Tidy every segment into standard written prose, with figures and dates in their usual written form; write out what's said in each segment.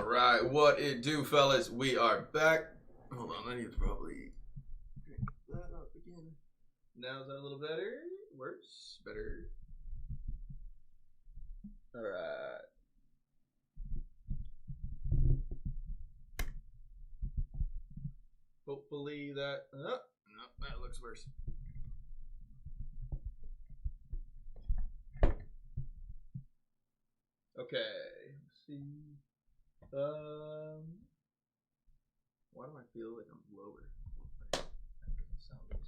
All right, what it do, fellas? We are back. Hold on, I need to probably drink that up again. Now is that a little better? Worse? Better? All right. Hopefully that. Oh, no, that looks worse. Okay. Let's see. Why do I feel like I'm lower? That doesn't sound as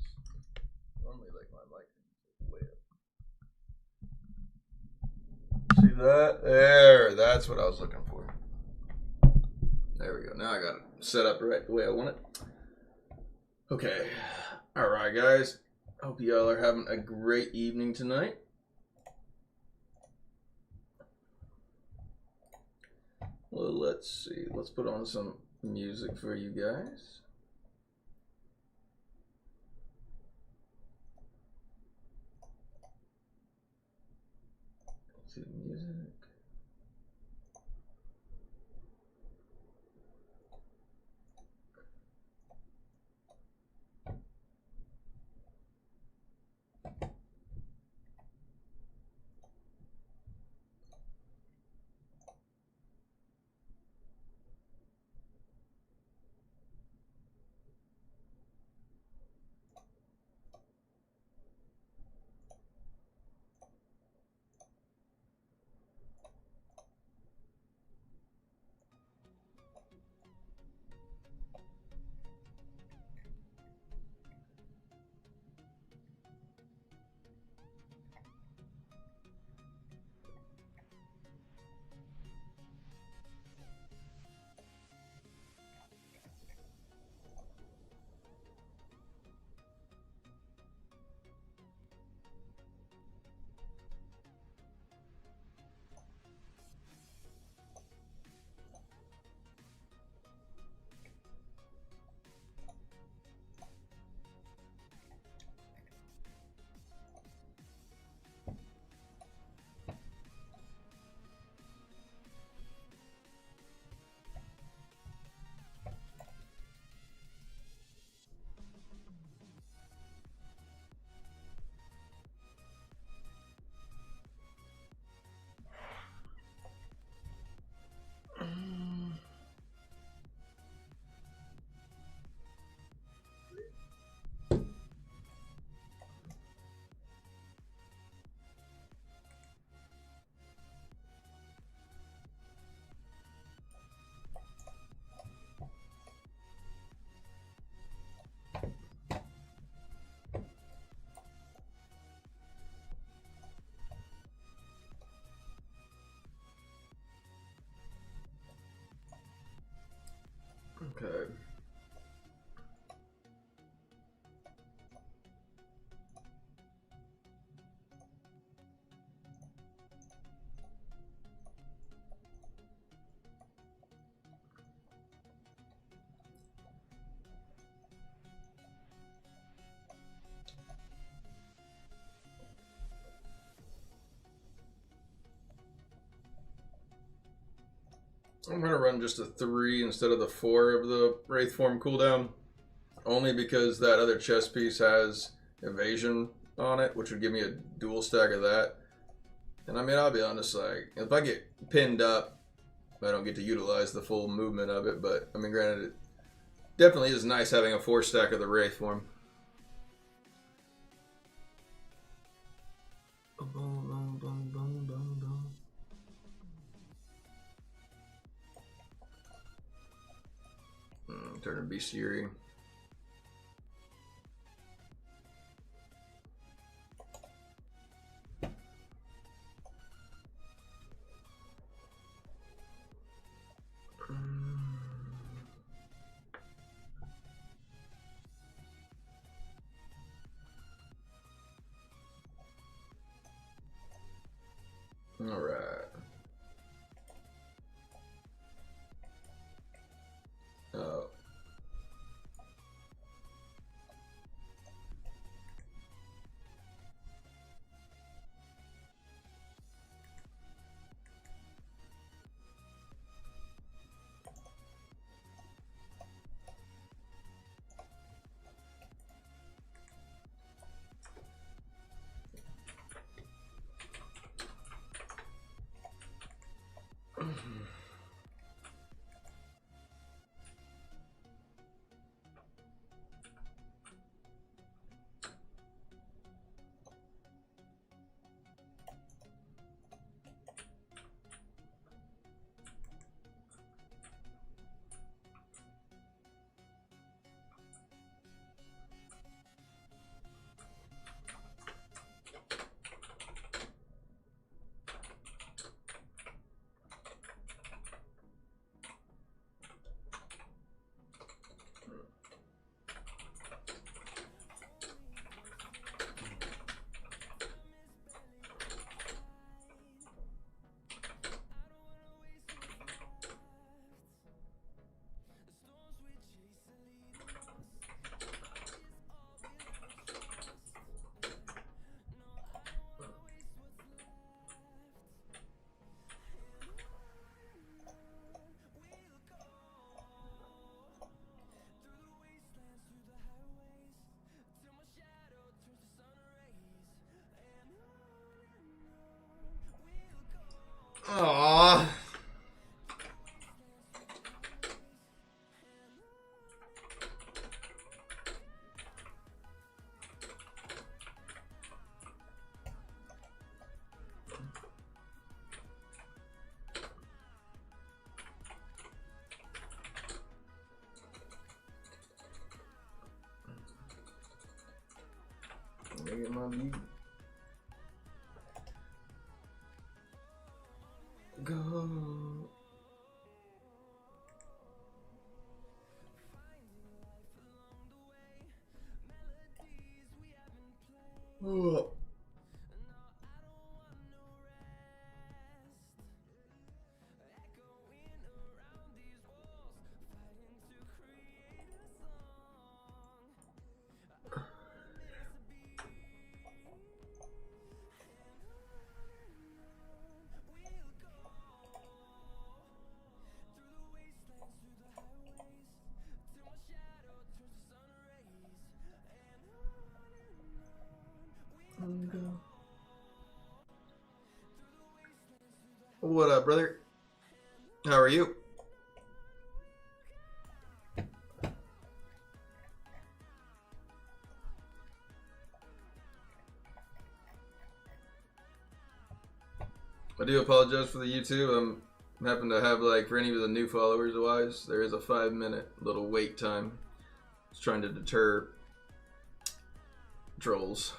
normally like my mic is way up. See that? There, that's what I was looking for. There we go. Now I got it set up right the way I want it. Okay. Alright, guys. Hope y'all are having a great evening tonight. Well, let's see. Let's put on some music for you guys. Let's see music. Okay. I'm going to run just a 3 instead of the 4 of the Wraith form cooldown. Only because that other chest piece has evasion on it, which would give me a dual stack of that. And I mean, I'll be honest, like, if I get pinned up, I don't get to utilize the full movement of it. But, I mean, granted, it definitely is nice having a 4 stack of the Wraith form. Turn to bestiary. All right. Make it my view. Go. Oh. What up, brother? How are you? I do apologize for the YouTube. I'm happen to have, like, for any of the new followers wise, there is a 5-minute little wait time. Just trying to deter trolls.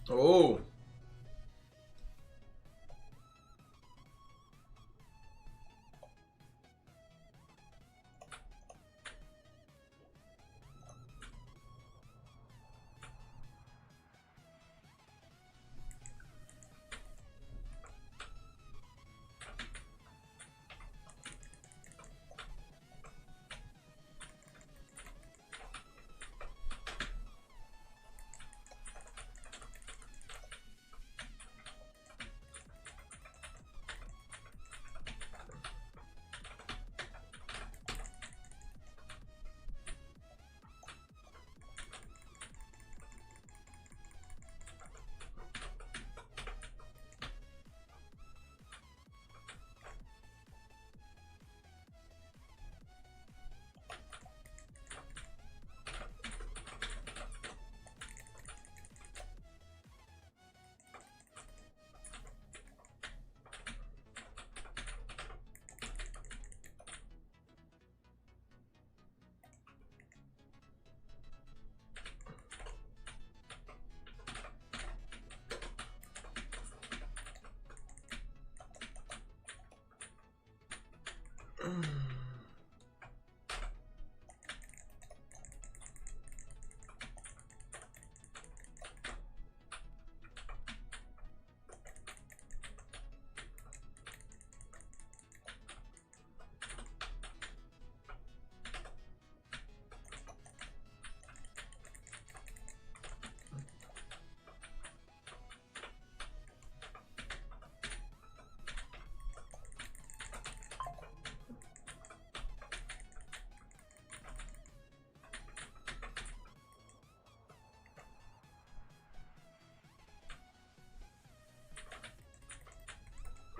Oh.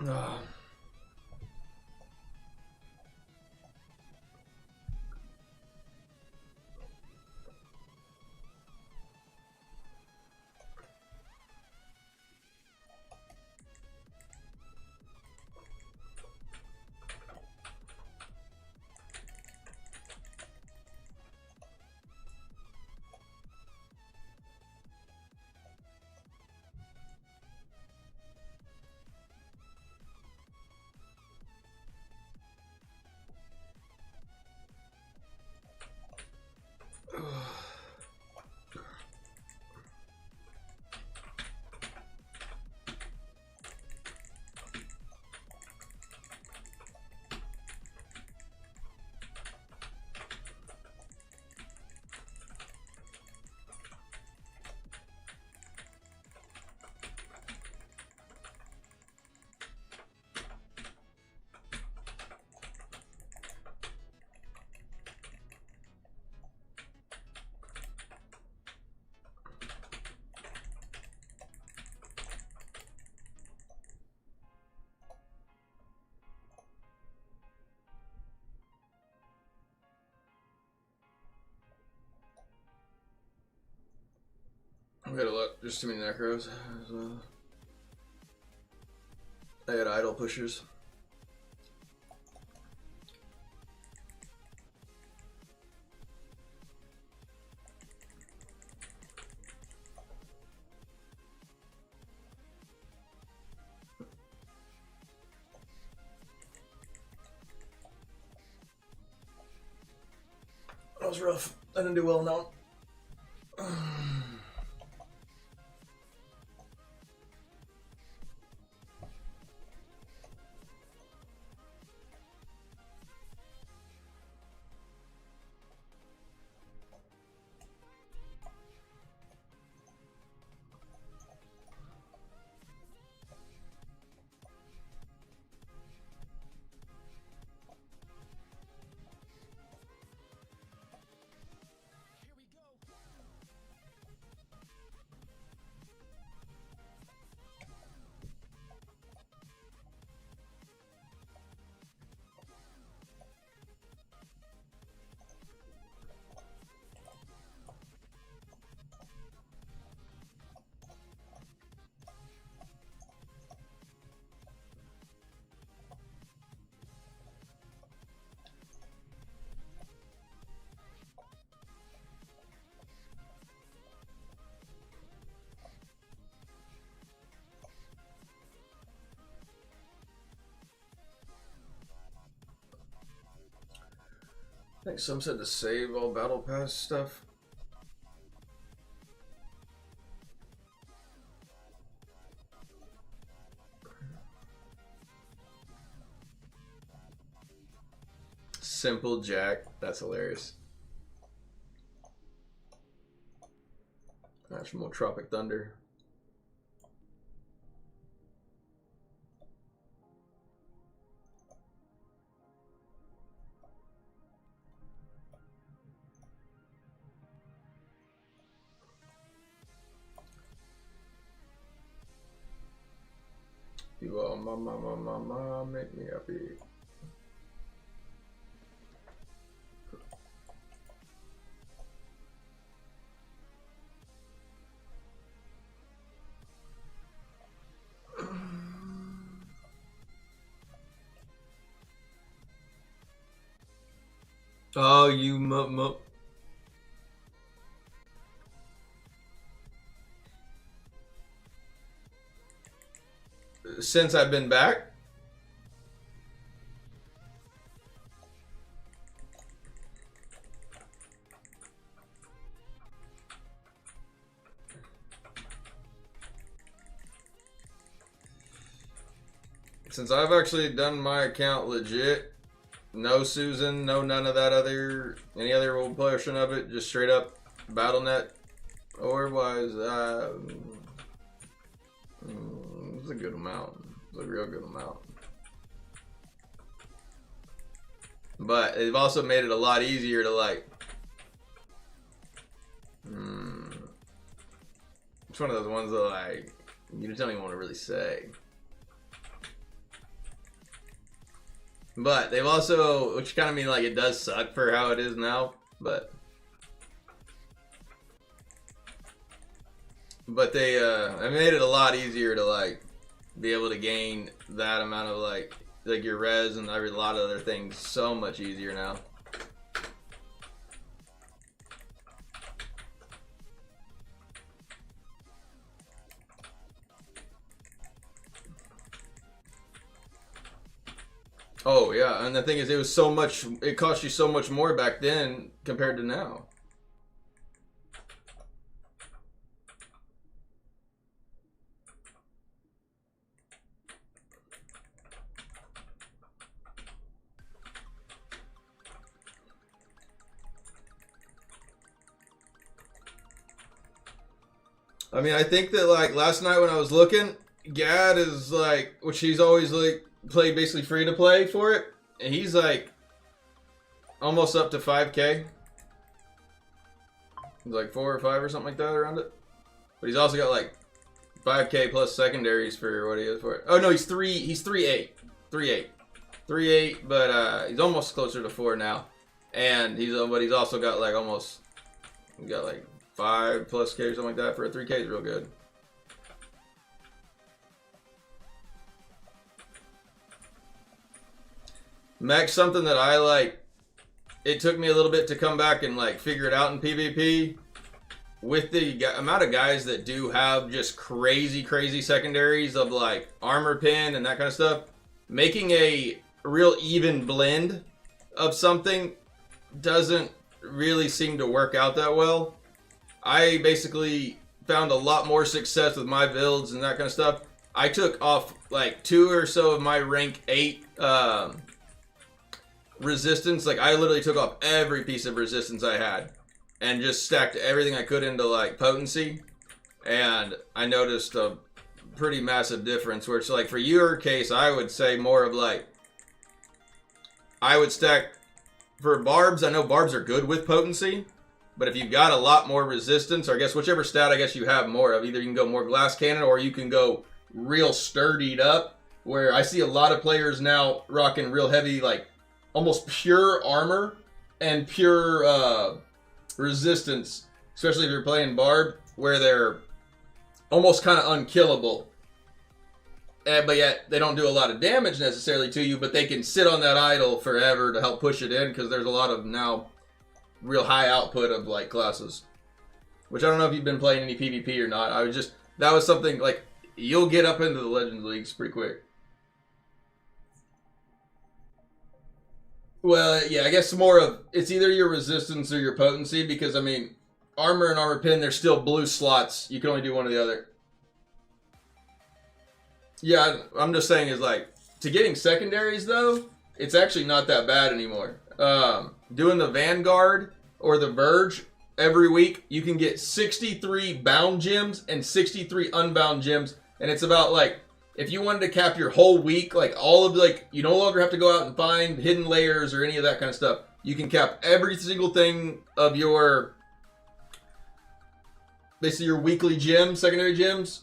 Ah. Just too many Necros as well. I had idle pushers. That was rough. I didn't do well now. I think some said to save all battle pass stuff. Simple Jack, that's hilarious. That's from Tropic Thunder. You all, mama, make me happy. Oh, you Since I've been back? Since I've actually done my account legit, no Susan, no none of that any other old portion of it, just straight up BattleNet or wise. It's a good amount. It's a real good amount. But they've also made it a lot easier to like. It's one of those ones that like you don't even want to really say. But they've also, which kind of mean like it does suck for how it is now, but they made it a lot easier to like be able to gain that amount of like your res and a lot of other things so much easier now. Oh yeah, and the thing is, it cost you so much more back then compared to now. I mean, I think that like last night when I was looking, Gad is like, which he's always like played basically free to play for it, and he's like almost up to 5K. He's like 4 or 5 or something like that around it. But he's also got like 5K plus secondaries for what he is for it. Oh no, he's 3.8, but he's almost closer to 4 now, and he's also got like 5+ K or something like that for a 3K is real good. Mech, something that I like, it took me a little bit to come back and like figure it out in PvP. With the amount of guys that do have just crazy secondaries of like armor pin and that kind of stuff, making a real even blend of something doesn't really seem to work out that well. I basically found a lot more success with my builds and that kind of stuff. I took off like 2 or so of my rank 8 resistance. Like I literally took off every piece of resistance I had and just stacked everything I could into like potency, and I noticed a pretty massive difference where it's like for your case I would say more of like I would stack for barbs. I know barbs are good with potency, but if you've got a lot more resistance, or I guess whichever stat I guess you have more of, either you can go more glass cannon or you can go real sturdied up, where I see a lot of players now rocking real heavy like almost pure armor and pure resistance, especially if you're playing barb, where they're almost kind of unkillable, but yet they don't do a lot of damage necessarily to you, but they can sit on that idle forever to help push it in, because there's a lot of now real high output of like classes, which I don't know if you've been playing any PvP or not. That was something like you'll get up into the Legends Leagues pretty quick. Well, yeah, I guess more of it's either your resistance or your potency, because I mean, armor and armor pin, they're still blue slots. You can only do one or the other. Yeah, I'm just saying is like to getting secondaries though, it's actually not that bad anymore. Doing the Vanguard or the Verge every week, you can get 63 bound gems and 63 unbound gems, and it's about like, if you wanted to cap your whole week, like all of like, you no longer have to go out and find hidden layers or any of that kind of stuff. You can cap every single thing of your, basically your weekly gems, secondary gems,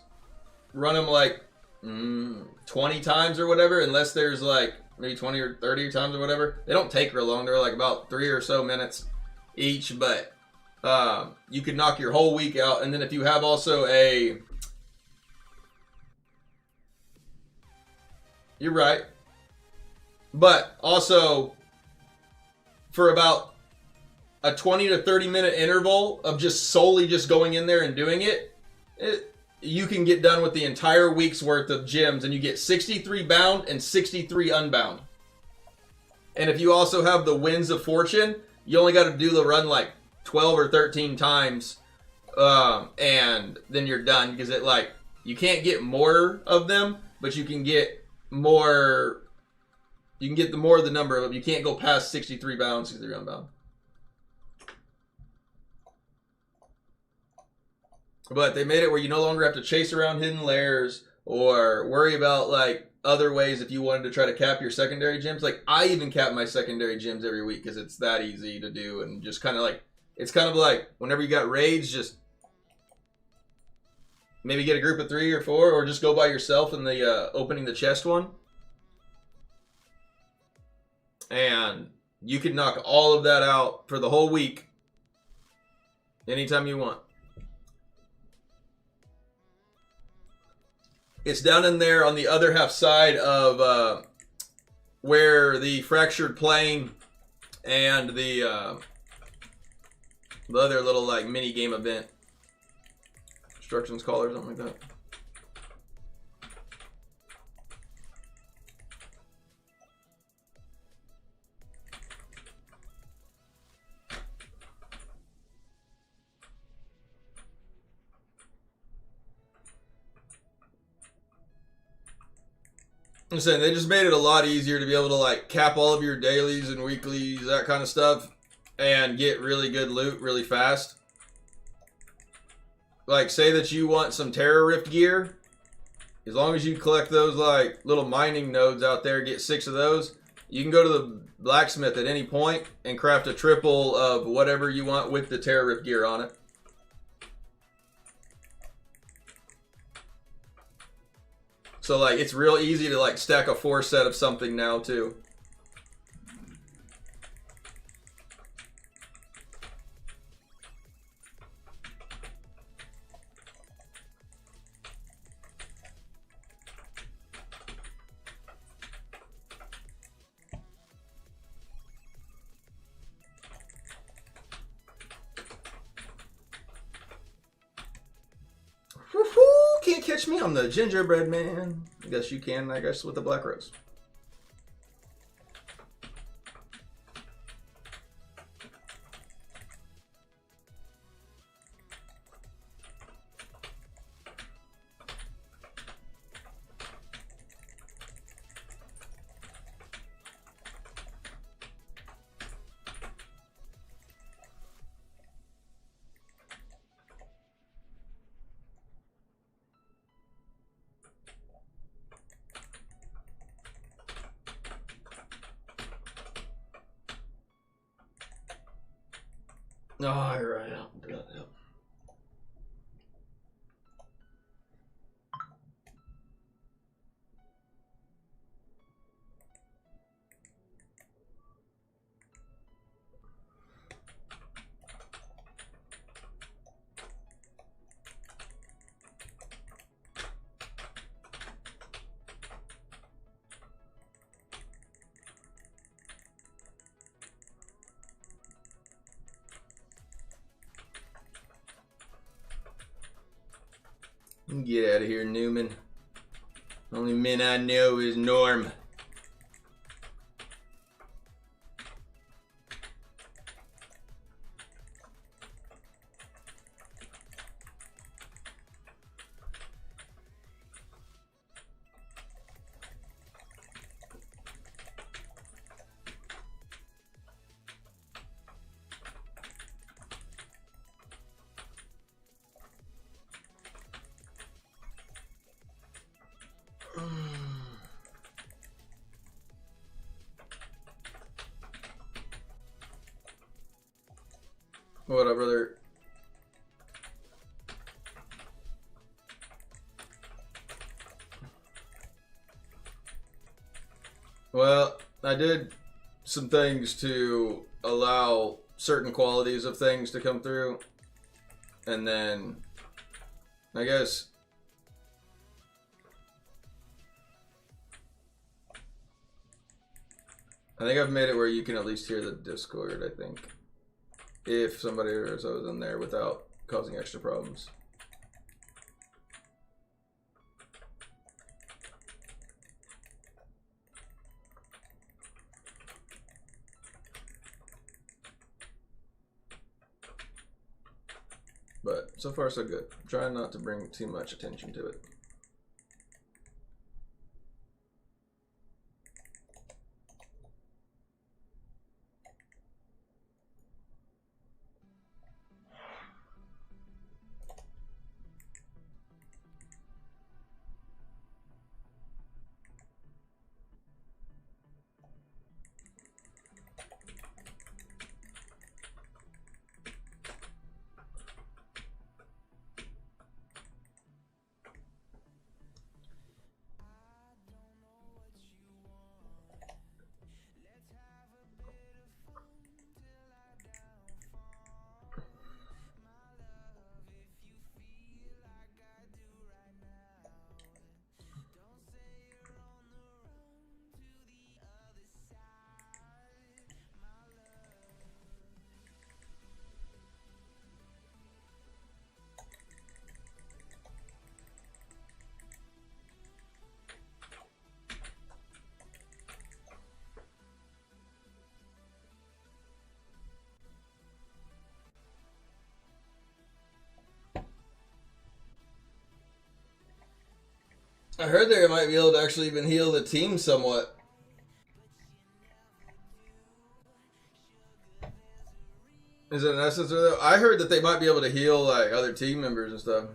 run them like 20 times or whatever, unless there's like maybe 20 or 30 times or whatever. They don't take real long. They're like about 3 or so minutes each, but you can knock your whole week out. And then if you have also a, you're right, but also for about a 20 to 30 minute interval of just solely just going in there and doing it, you can get done with the entire week's worth of gems, and you get 63 bound and 63 unbound. And if you also have the Winds of Fortune, you only got to do the run like 12 or 13 times, and then you're done, because it like, you can't get more of them, but you can get more, you can get the more of the number of them. You can't go past 63 bound, 63 unbound. But they made it where you no longer have to chase around hidden layers or worry about like other ways if you wanted to try to cap your secondary gems. Like I even cap my secondary gems every week because it's that easy to do, and just kind of like, it's kind of like whenever you got raids, just maybe get a group of 3 or 4, or just go by yourself in the opening the chest one. And you can knock all of that out for the whole week anytime you want. It's down in there on the other half side of where the fractured plane and the other little like mini game event, instructions call or something like that. I'm saying they just made it a lot easier to be able to like cap all of your dailies and weeklies, that kind of stuff, and get really good loot really fast. Like say that you want some Terror Rift gear, as long as you collect those like little mining nodes out there, get 6 of those, you can go to the blacksmith at any point and craft a triple of whatever you want with the Terror Rift gear on it. So like it's real easy to like stack a 4 set of something now too. can't catch me on the gingerbread man. I guess you can, I guess, with the black rose. Oh, you're right. I'll do that. Yep. Get out of here, Newman. Only men I know is Norm. What up, brother? Well, I did some things to allow certain qualities of things to come through. And then, I guess, I think I've made it where you can at least hear the Discord, I think. If somebody was in there without causing extra problems. But so far so good. I'm trying not to bring too much attention to it. I heard they might be able to actually even heal the team somewhat. Is it an essence or though? I heard that they might be able to heal like other team members and stuff.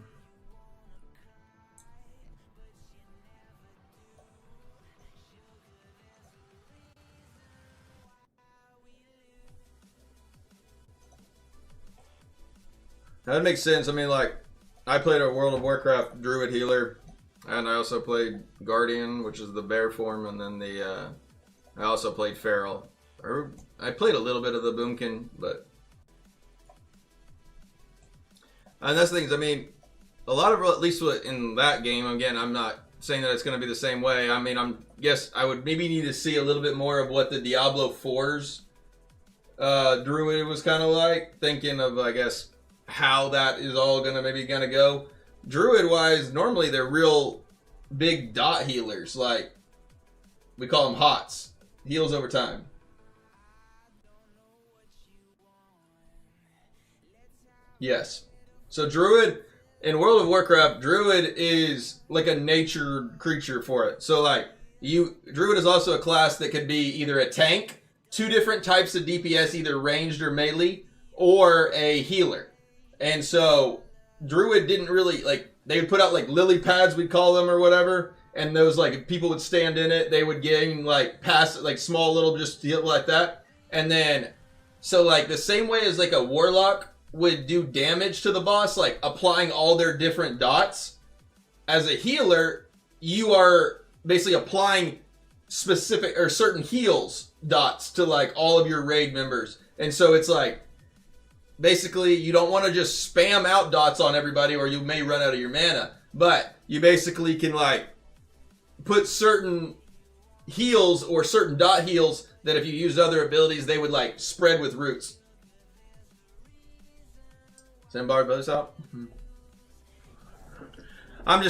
That makes sense. I mean, like, I played a World of Warcraft Druid healer, and I also played Guardian, which is the bear form, and then the I also played Feral. I played a little bit of the Boomkin, but and that's the things. I mean, a lot of at least in that game. Again, I'm not saying that it's going to be the same way. I mean, yes, I would maybe need to see a little bit more of what the Diablo 4's Druid was kind of like. Thinking of, I guess, how that is all gonna maybe gonna go. Druid-wise, normally they're real big dot healers. Like, we call them HOTS. Heals over time. Yes. So Druid, in World of Warcraft, Druid is like a nature creature for it. So like, Druid is also a class that could be either a tank, 2 different types of DPS, either ranged or melee, or a healer. And so Druid didn't really, like, they would put out like lily pads, we'd call them, or whatever. And those, like, if people would stand in it, they would gain, like, like, small little just deal like that. And then, so, like, the same way as, like, a warlock would do damage to the boss, like, applying all their different dots, as a healer, you are basically applying specific, or certain heals dots to, like, all of your raid members. And so it's, like, basically, you don't want to just spam out dots on everybody, or you may run out of your mana. But you basically can, like, put certain heals or certain dot heals that if you used other abilities, they would like spread with roots. Does anybody buzz this out? I'm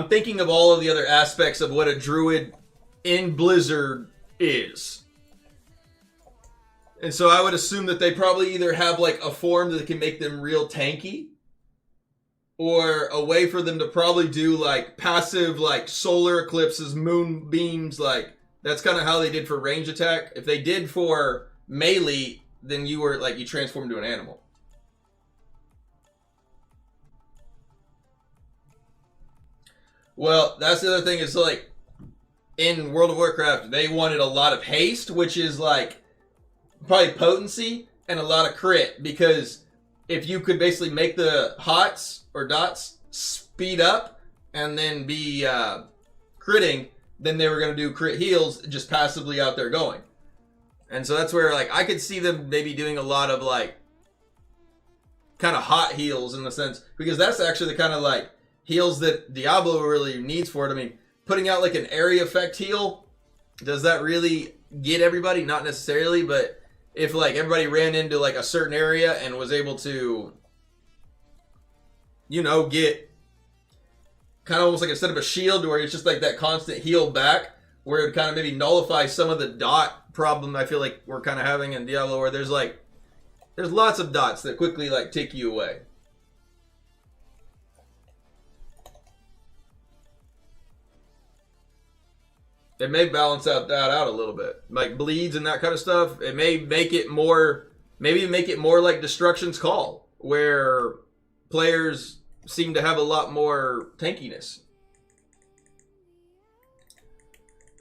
thinking of all of the other aspects of what a druid in Blizzard is. And so I would assume that they probably either have like a form that can make them real tanky, or a way for them to probably do like passive like solar eclipses, moon beams, like that's kind of how they did for range attack. If they did for melee, then you were like, you transformed into an animal. Well, that's the other thing is like in World of Warcraft, they wanted a lot of haste, which is like probably potency, and a lot of crit, because if you could basically make the HOTS or dots speed up and then be critting, then they were going to do crit heals just passively out there going. And so that's where like I could see them maybe doing a lot of like kind of hot heals in the sense, because that's actually the kind of like heals that Diablo really needs for it. I mean, putting out like an area effect heal, does that really get everybody? Not necessarily, but if like everybody ran into like a certain area and was able to, you know, get kind of almost like instead of a shield where it's just like that constant heal back, where it would kind of maybe nullify some of the dot problem I feel like we're kind of having in Diablo, where there's lots of dots that quickly like take you away. It may balance that out a little bit, like bleeds and that kind of stuff. It may make it more, maybe make it more like Destruction's Call, where players seem to have a lot more tankiness.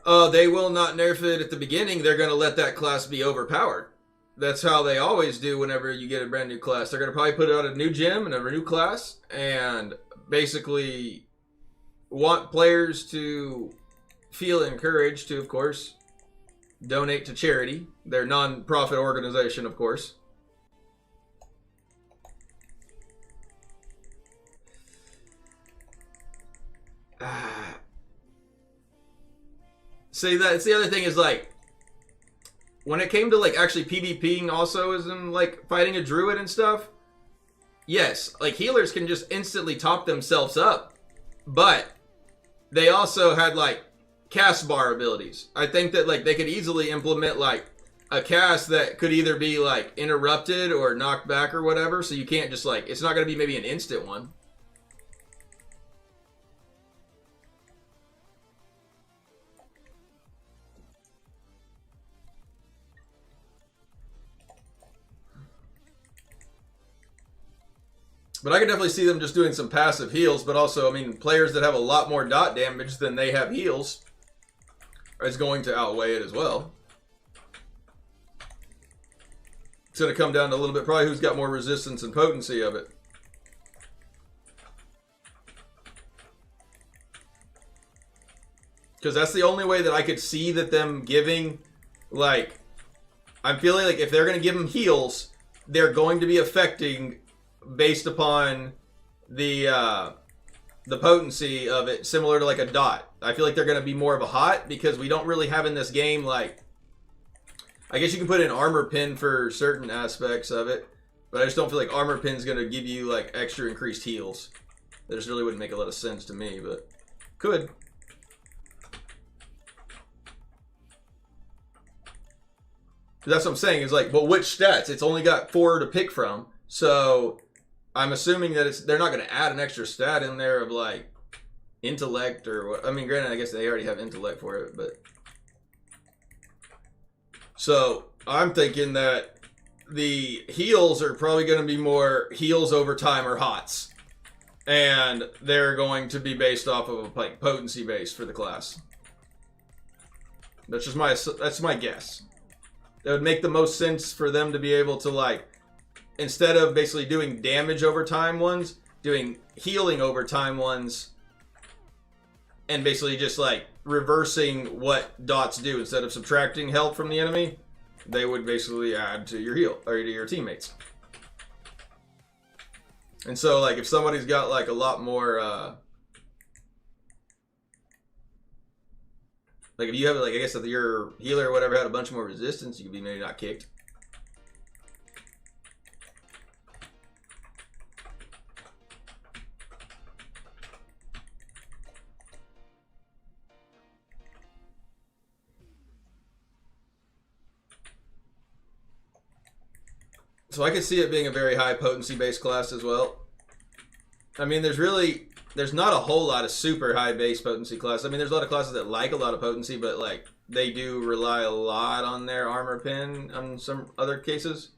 They will not nerf it at the beginning. They're going to let that class be overpowered. That's how they always do whenever you get a brand new class. They're going to probably put out a new gym and a new class, and basically want players to feel encouraged to, of course, donate to charity. Their non-profit organization, of course. See, that's the other thing is like, when it came to like actually PvPing also as in like fighting a druid and stuff, yes, like healers can just instantly top themselves up, but they also had like cast bar abilities. I think that like they could easily implement like a cast that could either be like interrupted or knocked back or whatever, so you can't just like, it's not going to be maybe an instant one. But I could definitely see them just doing some passive heals, but also, I mean, players that have a lot more dot damage than they have heals is going to outweigh it as well. It's going to come down to a little bit, probably who's got more resistance and potency of it. Because that's the only way that I could see that them giving, like, I'm feeling like if they're going to give them heals, they're going to be affecting based upon the potency of it, similar to like a dot. I feel like they're going to be more of a hot, because we don't really have in this game, like, I guess you can put in armor pin for certain aspects of it, but I just don't feel like armor pin's going to give you like extra increased heals. That just really wouldn't make a lot of sense to me, but could. That's what I'm saying. Is like, but which stats? It's only got 4 to pick from, so I'm assuming that they're not going to add an extra stat in there of like intellect or what. I mean, granted, I guess they already have intellect for it, but so I'm thinking that the heals are probably going to be more heals over time or hots, and they're going to be based off of a like potency base for the class. That's my guess. It would make the most sense for them to be able to, like, instead of basically doing damage over time ones, doing healing over time ones, and basically just like reversing what dots do. Instead of subtracting health from the enemy, they would basically add to your heal or to your teammates. And so, like, if somebody's got like a lot more like if you have, like, I guess if your healer or whatever had a bunch more resistance, you could be maybe not kicked. So I could see it being a very high potency based class as well. I mean, there's not a whole lot of super high base potency classes. I mean, there's a lot of classes that like a lot of potency, but like they do rely a lot on their armor pin on some other cases.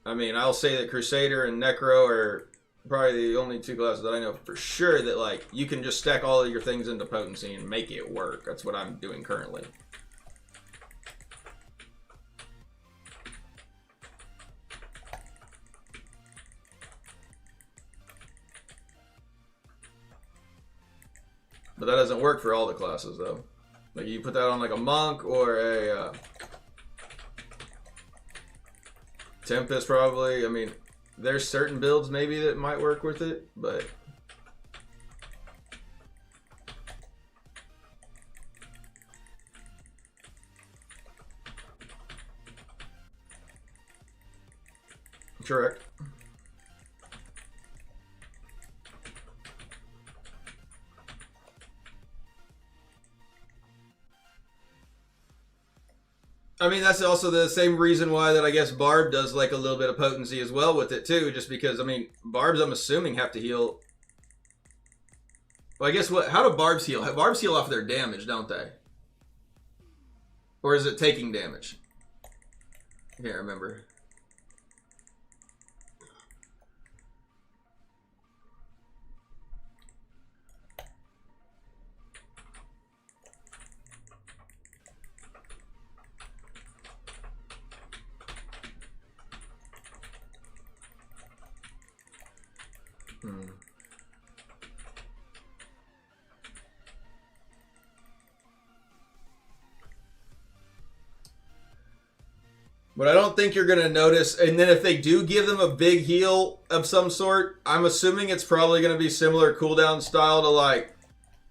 I mean, I'll say that Crusader and Necro are probably the only 2 classes that I know for sure that like you can just stack all of your things into potency and make it work. That's what I'm doing currently. But that doesn't work for all the classes, though. Like, you put that on, like, a Monk or a Tempest, probably. I mean, there's certain builds, maybe, that might work with it, but... Correct. I mean, that's also the same reason why that I guess Barb does like a little bit of potency as well with it too, just because, I mean, Barbs, I'm assuming, have to heal. Well, I guess how do Barbs heal? Barbs heal off their damage, don't they? Or is it taking damage? I can't remember. But I don't think you're going to notice. And then if they do give them a big heal of some sort, I'm assuming it's probably going to be similar cooldown style to like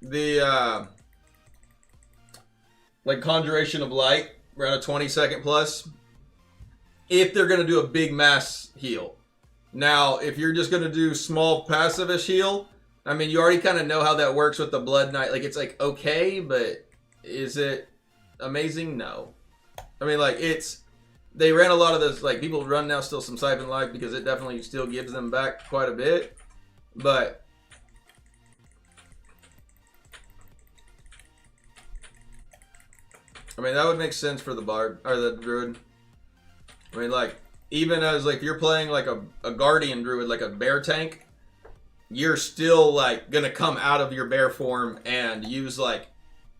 the like Conjuration of Light, around a 20-second plus. If they're going to do a big mass heal. Now, if you're just going to do small passive-ish heal, I mean, you already kind of know how that works with the Blood Knight. Like, it's like okay, but is it amazing? No. I mean, like, they ran a lot of those, like, people run now still some Siphon Life because it definitely still gives them back quite a bit. But I mean, that would make sense for the Bard, or the Druid. I mean, like, even as, like, if you're playing, like, a Guardian Druid, like a bear tank, you're still, like, gonna come out of your bear form and use, like,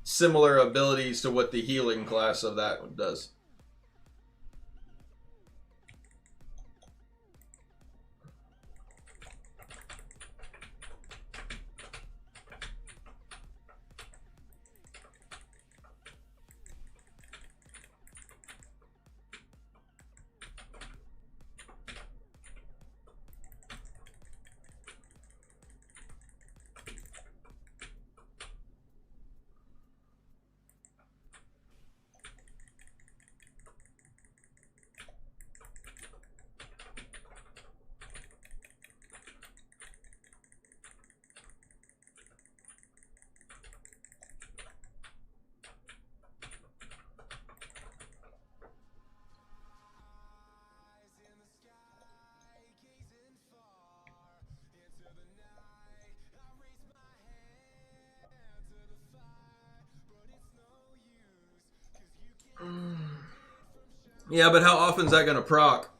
similar abilities to what the healing class of that does. Yeah, but how often is that going to proc?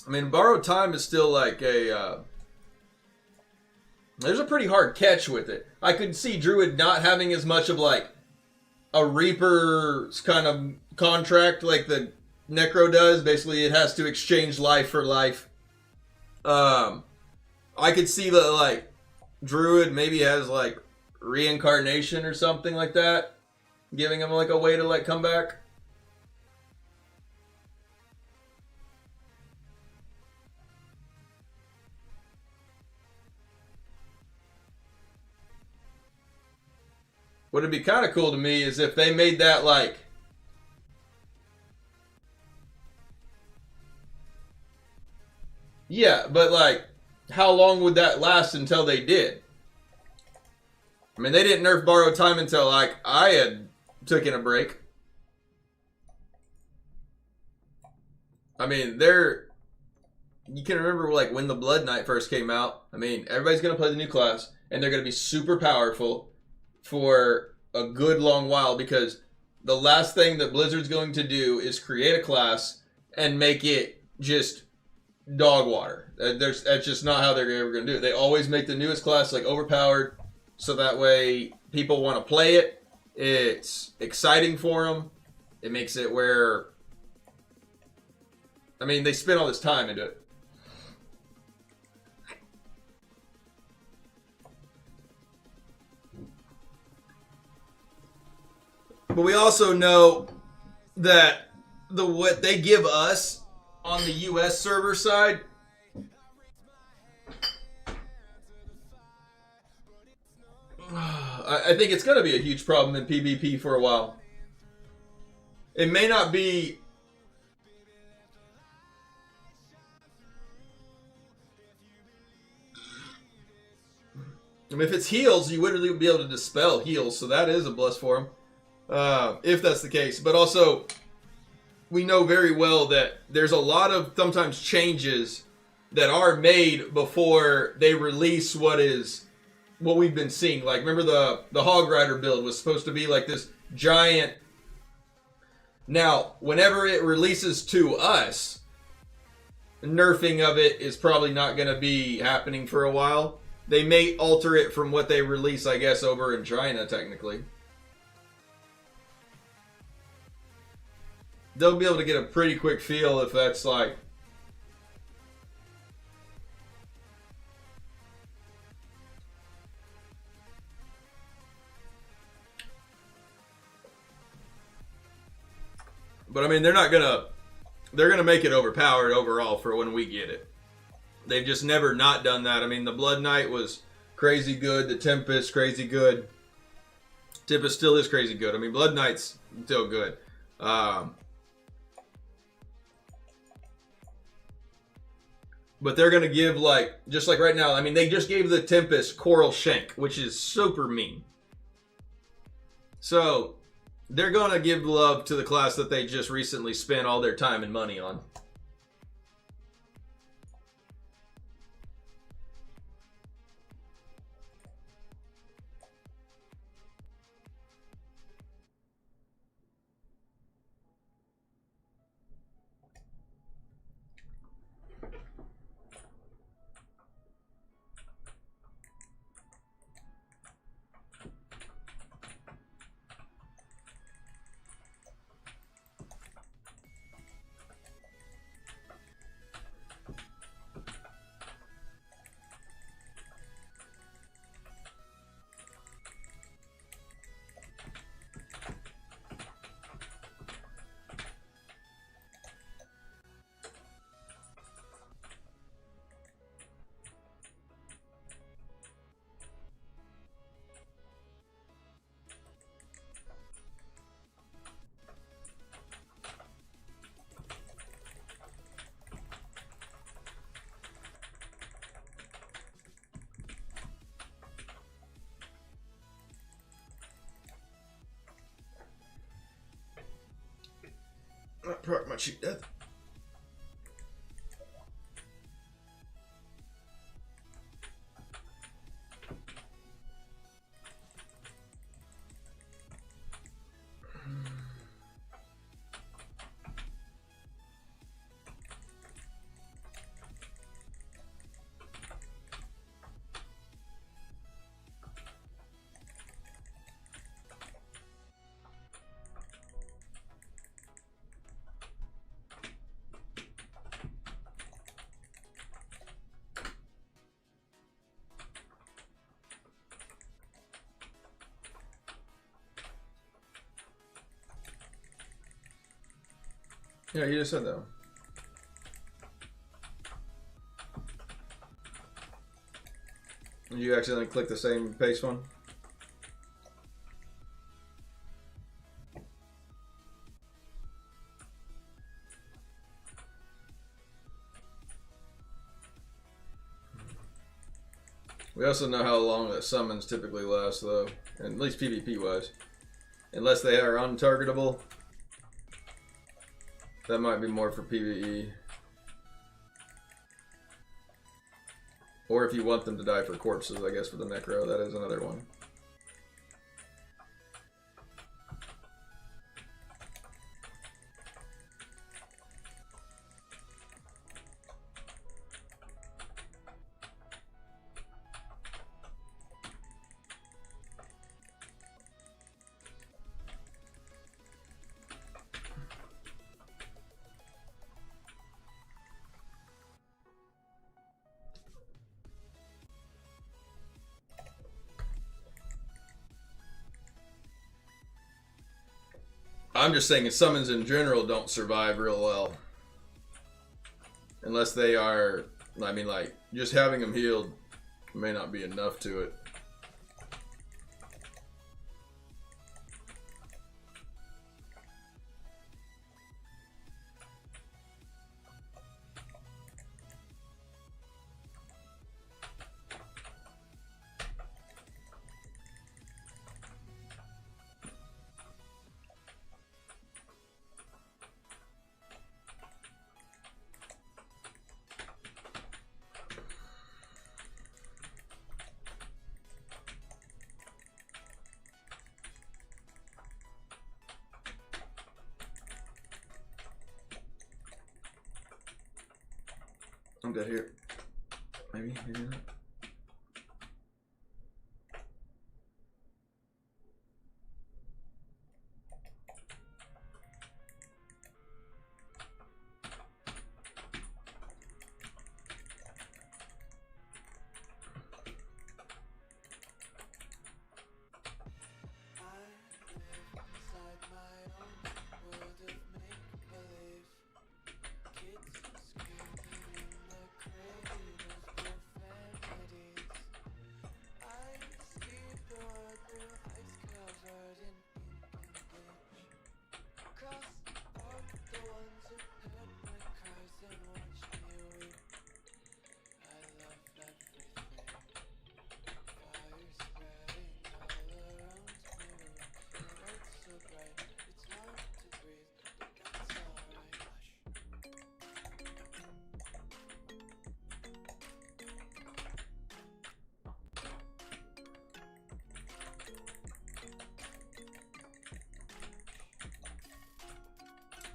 I mean, borrowed time is still like a... there's a pretty hard catch with it. I could see Druid not having as much of like a Reaper's kind of contract like the Necro does. Basically, it has to exchange life for life. I could see that like Druid maybe has like reincarnation or something like that, giving him like a way to like come back. What would be kind of cool to me is if they made that like... Yeah, but like, how long would that last until they did? I mean, they didn't nerf borrowed time until like I had taken a break. I mean, you can remember like when the Blood Knight first came out. I mean, everybody's going to play the new class, and they're going to be super powerful for a good long while, because the last thing that Blizzard's going to do is create a class and make it just dog water. That's just not how they're ever going to do it. They always make the newest class like overpowered, so that way people want to play it. It's exciting for them. It makes it where, I mean, they spend all this time into it. But we also know that what they give us on the US server side, I think it's going to be a huge problem in PvP for a while. It may not be... I mean, if it's heals, you would really be able to dispel heals, so that is a plus for them. If that's the case. But also, we know very well that there's a lot of sometimes changes that are made before they release what we've been seeing. Like, remember the Hog Rider build was supposed to be like this giant... Now, whenever it releases to us, nerfing of it is probably not going to be happening for a while. They may alter it from what they release, I guess, over in China, technically. They'll be able to get a pretty quick feel if that's like... But I mean, they're gonna make it overpowered overall for when we get it. They've just never not done that. I mean, the Blood Knight was crazy good. The Tempest, crazy good. Tempest still is crazy good. I mean, Blood Knight's still good. But they're going to give, like, just like right now, I mean, they just gave the Tempest Coral Shank, which is super mean. So, they're going to give love to the class that they just recently spent all their time and money on. about cheap death. Yeah, you just said that. Did you accidentally click the same paste one? We also know how long that summons typically last, though, at least PvP wise. Unless they are untargetable. That might be more for PvE. Or if you want them to die for corpses, I guess for the Necro, that is another one. I'm just saying summons in general don't survive real well. Unless they are, I mean, like, just having them healed may not be enough to it. I'm dead here. Maybe not.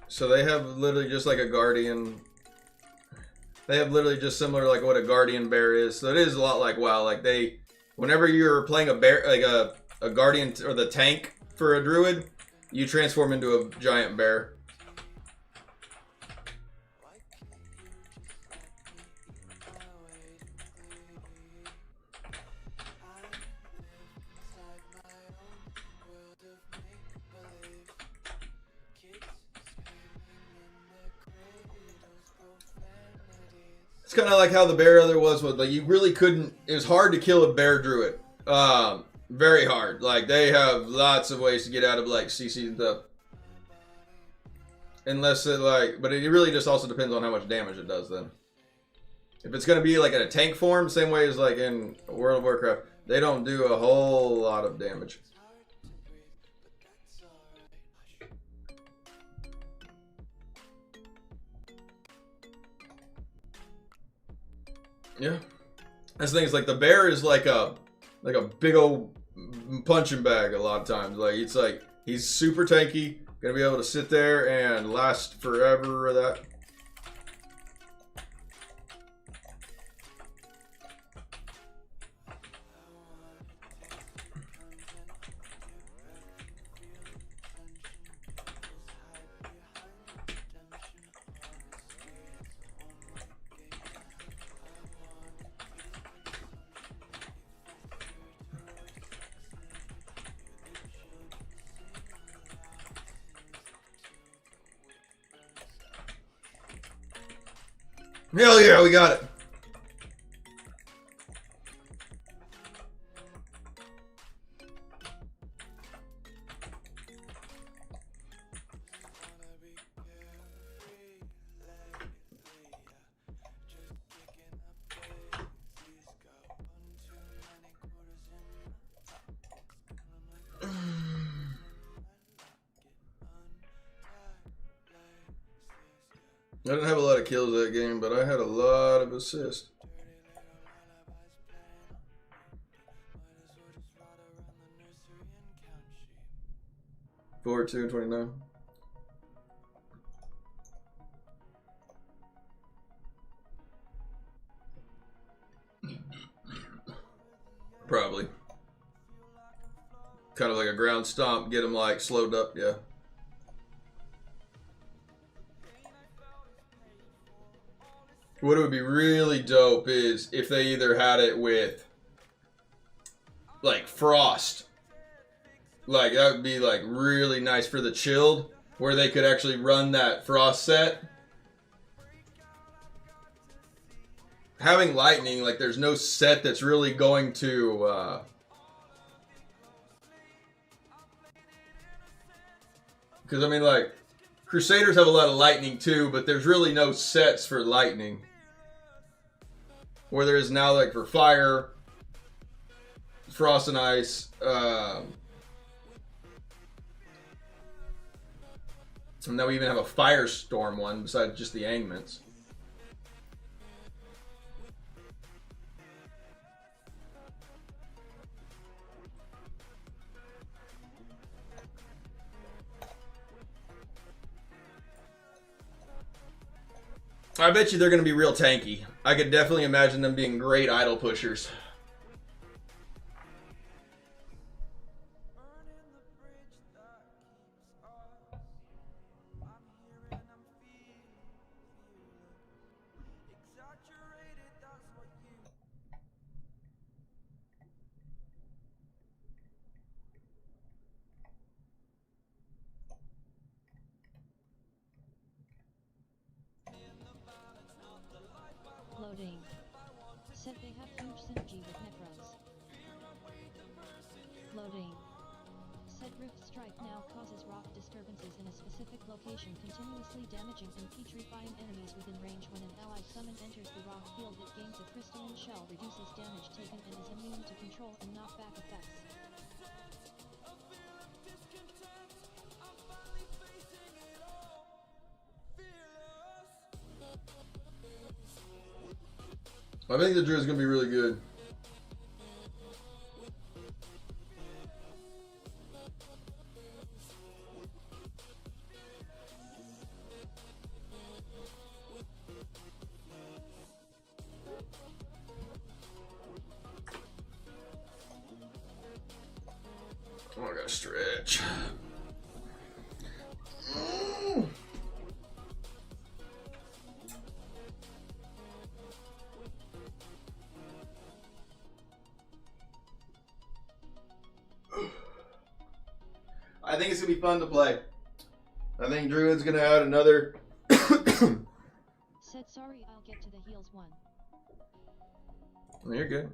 So they have literally just like a guardian. They have literally just similar like what a guardian bear is. So it is a lot like WoW. Like they, whenever you're playing a bear, like a guardian or the tank for a druid, you transform into a giant bear. It's kind of like how the bear other was with, like, you really couldn't, it was hard to kill a bear druid. Very hard. Like, they have lots of ways to get out of, like, CC and stuff. Unless it, like, but it really just also depends on how much damage it does then. If it's going to be, like, in a tank form, same way as, like, in World of Warcraft, they don't do a whole lot of damage. Yeah. That's the thing, is like the bear is like a big old punching bag a lot of times. Like it's like he's super tanky, gonna be able to sit there and last forever or that. Hell yeah, we got it. I didn't have a lot of kills that game, but I had a lot of assists. Four, 2, 29. Probably. Kind of like a ground stomp, get him like slowed up, yeah. What would be really dope is if they either had it with like frost. Like that would be like really nice for the chilled, where they could actually run that frost set. Having lightning, like there's no set that's really going to because I mean like Crusaders have a lot of lightning too, but there's really no sets for lightning. Where there is now, like for fire, frost and ice. And now we even have a firestorm one besides just the Angments. I bet you they're going to be real tanky. I could definitely imagine them being great idle pushers. Loading. Said they have huge synergy with Necros. Loading. Said Rift Strike now causes rock disturbances in a specific location, continuously damaging and petrifying enemies within range. When an allied summon enters the rock field, it gains a crystalline shell, reduces damage taken, and is immune to control and knockback effects. I think the Druid's going to be really good. Oh, I gotta stretch. I think it's gonna be fun to play. I think Druid's gonna add another. Said sorry, I'll get to the heals one. You're good.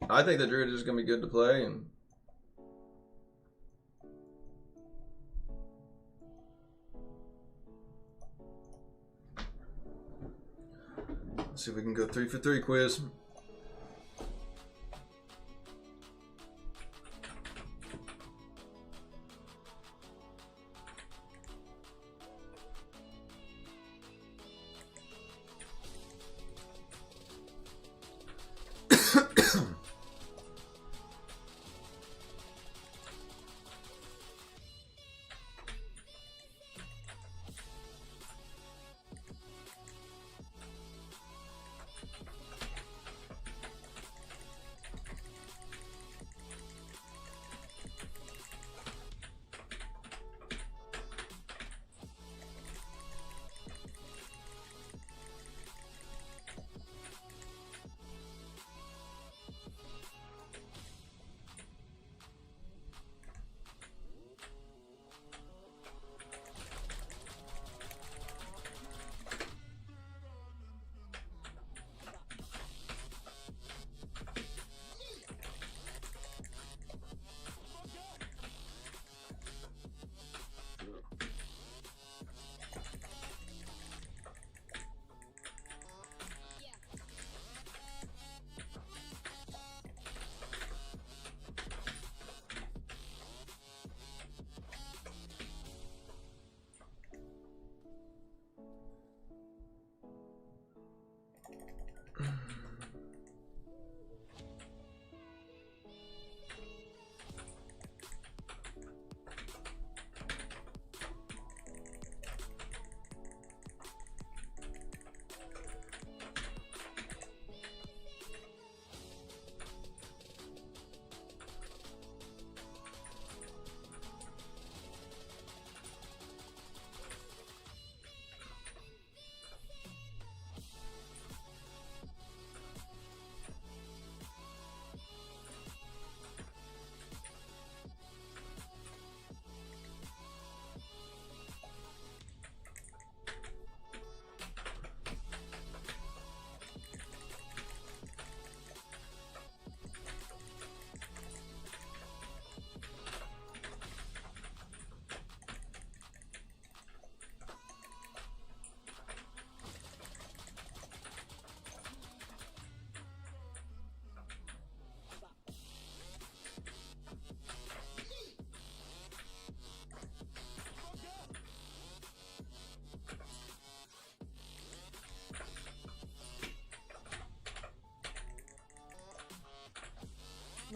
I think the Druid is gonna be good to play, and let's see if we can go 3 for 3 quiz.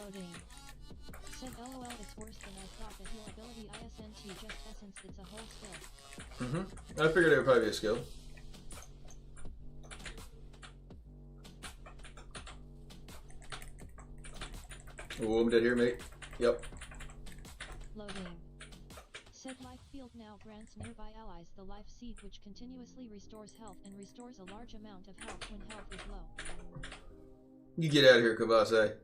Loading. Said LOL, it's worse than I thought. The heal ability ISNT just essence, it's a whole skill. I figured it would probably be a skill. Oh, I'm dead here, mate. Yep. Loading. Said life field now grants nearby allies the life seed, which continuously restores health and restores a large amount of health when health is low. You get out of here, Kabase.